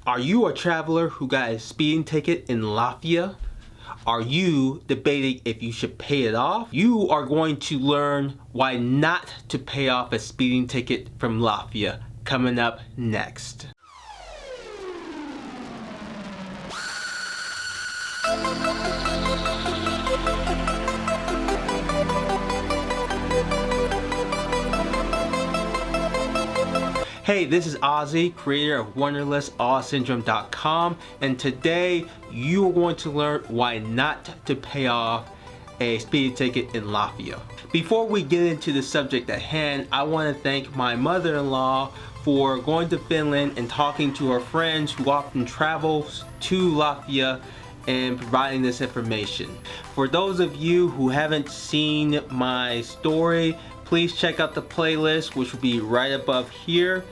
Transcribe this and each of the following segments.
Are you a traveler who got a speeding ticket in Latvia? Are you debating if you should pay it off? You are going to learn why not to pay off a speeding ticket from Latvia coming up next. Hey, this is Ozzie, creator of Wanderlust Awe Syndrome.com, and today you are going to learn why not to pay off a speeding ticket in Latvia. Before we get into the subject at hand, I want to thank my mother-in-law for going to Finland and talking to her friends who often travels to Latvia and providing this information. For those of you who haven't seen my story, please check out the playlist, which will be right above here.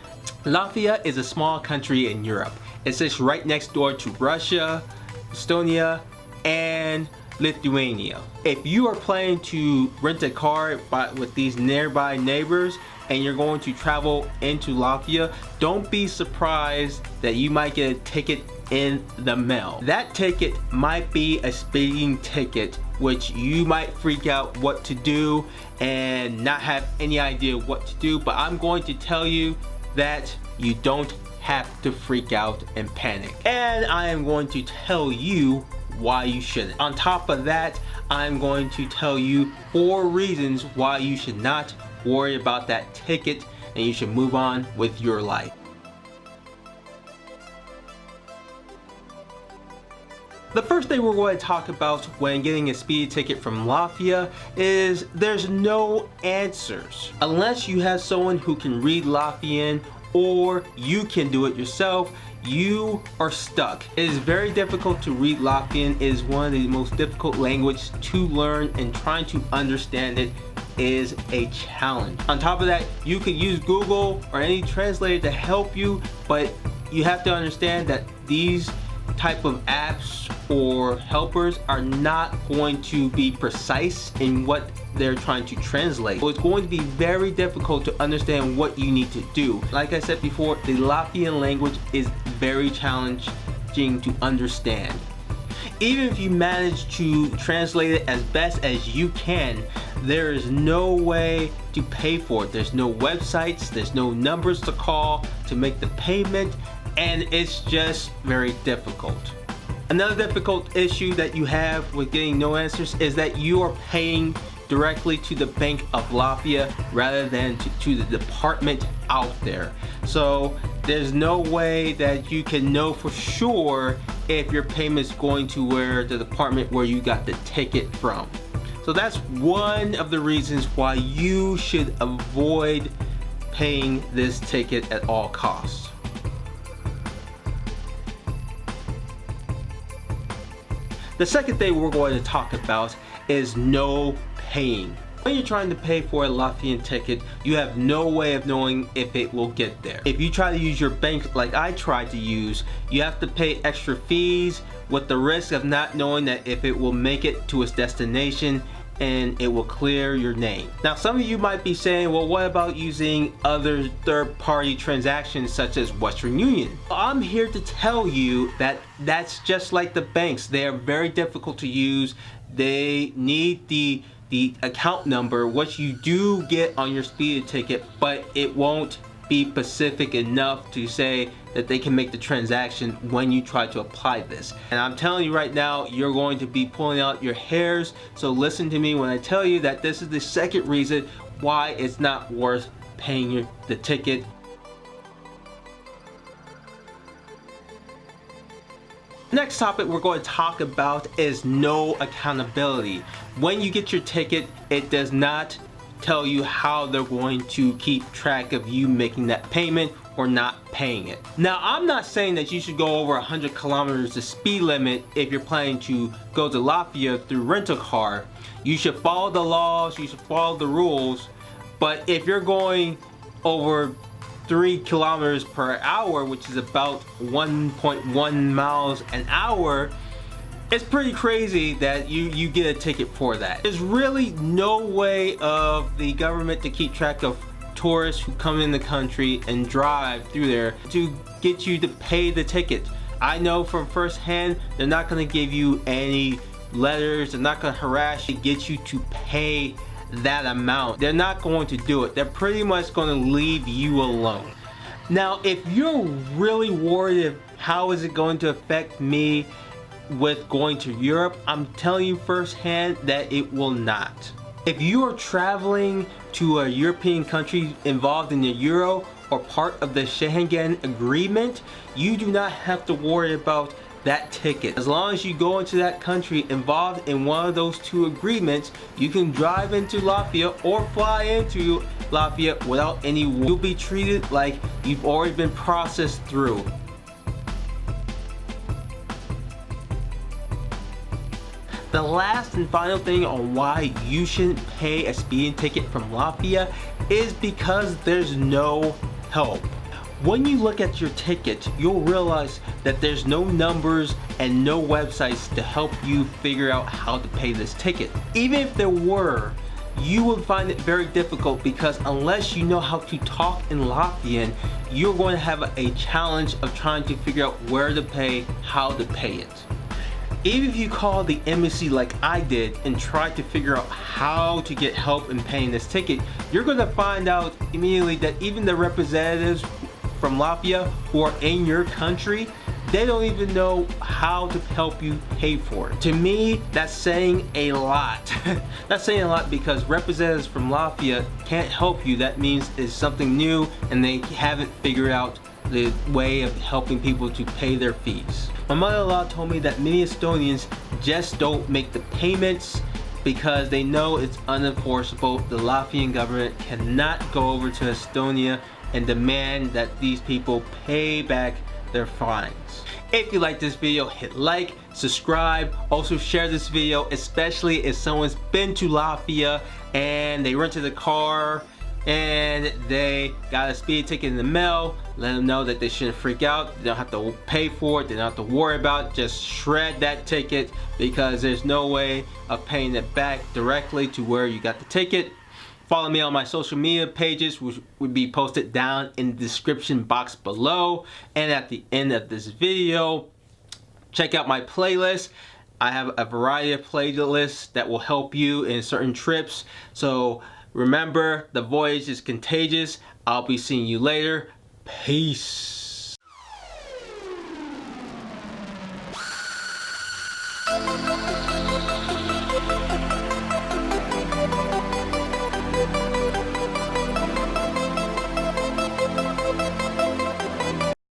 Latvia is a small country in Europe. It sits right next door to Russia, Estonia, and Lithuania. If you are planning to rent a car with these nearby neighbors and you're going to travel into Latvia, don't be surprised that you might get a ticket in the mail. That ticket might be a speeding ticket, which you might freak out what to do and not have any idea what to do, but I'm going to tell you that you don't have to freak out and panic. And I am going to tell you why you shouldn't. On top of that, I'm going to tell you 4 reasons why you should not worry about that ticket and you should move on with your life. The first thing we're going to talk about when getting a speeding ticket from Latvia is there's no answers. Unless you have someone who can read Latvian or you can do it yourself, you are stuck. It is very difficult to read Latvian. It is one of the most difficult languages to learn, and trying to understand it is a challenge. On top of that, you could use Google or any translator to help you, but you have to understand that these type of apps or helpers are not going to be precise in what they're trying to translate. So it's going to be very difficult to understand what you need to do. Like I said before, the Latvian language is very challenging to understand. Even if you manage to translate it as best as you can, there is no way to pay for it. There's no websites, there's no numbers to call to make the payment, and it's just very difficult. Another difficult issue that you have with getting no answers is that you are paying directly to the Bank of Latvia rather than to the department out there. So there's no way that you can know for sure if your payment's going to the department where you got the ticket from. So that's one of the reasons why you should avoid paying this ticket at all costs. The second thing we're going to talk about is no paying. When you're trying to pay for a Latvian ticket, you have no way of knowing if it will get there. If you try to use your bank like I tried to use, you have to pay extra fees with the risk of not knowing that if it will make it to its destination and it will clear your name. Now, some of you might be saying, well, what about using other third-party transactions such as Western Union? I'm here to tell you that that's just like the banks. They are very difficult to use. They need the account number, which you do get on your speeding ticket, but it won't be specific enough to say that they can make the transaction when you try to apply this. And I'm telling you right now, you're going to be pulling out your hairs. So listen to me when I tell you that this is the second reason why it's not worth paying the ticket. Next topic we're going to talk about is no accountability. When you get your ticket, it does not tell you how they're going to keep track of you making that payment or not paying it. Now, I'm not saying that you should go over 100 kilometers the speed limit if you're planning to go to Latvia through rental car. You should follow the laws, you should follow the rules, but if you're going over 3 kilometers per hour, which is about 1.1 miles an hour, it's pretty crazy that you get a ticket for that. There's really no way of the government to keep track of tourists who come in the country and drive through there to get you to pay the ticket. I know from firsthand, they're not going to give you any letters, they're not going to harass you, get you to pay that amount. They're not going to do it. They're pretty much going to leave you alone. Now, if you're really worried of how is it going to affect me with going to Europe, I'm telling you firsthand that it will not. If you are traveling to a European country involved in the Euro or part of the Schengen agreement, you do not have to worry about that ticket. As long as you go into that country involved in one of those two agreements, you can drive into Latvia or fly into Latvia without any. You'll be treated like you've already been processed through. The last and final thing on why you shouldn't pay a speeding ticket from Latvia is because there's no help. When you look at your ticket, you'll realize that there's no numbers and no websites to help you figure out how to pay this ticket. Even if there were, you would find it very difficult because unless you know how to talk in Latvian, you're going to have a challenge of trying to figure out where to pay, how to pay it. Even if you call the embassy like I did and try to figure out how to get help in paying this ticket, you're going to find out immediately that even the representatives from Latvia who are in your country, they don't even know how to help you pay for it. To me, that's saying a lot. That's saying a lot because representatives from Latvia can't help you. That means it's something new and they haven't figured out the way of helping people to pay their fees. My mother-in-law told me that many Estonians just don't make the payments because they know it's unenforceable. The Latvian government cannot go over to Estonia and demand that these people pay back their fines. If you like this video, hit like, subscribe, also share this video, especially if someone's been to Latvia and they rented a car and they got a speeding ticket in the mail. Let them know that they shouldn't freak out. They don't have to pay for it. They don't have to worry about it. Just shred that ticket because there's no way of paying it back directly to where you got the ticket. Follow me on my social media pages, which would be posted down in the description box below. And at the end of this video, check out my playlist. I have a variety of playlists that will help you in certain trips. So remember, the voyage is contagious. I'll be seeing you later. Peace.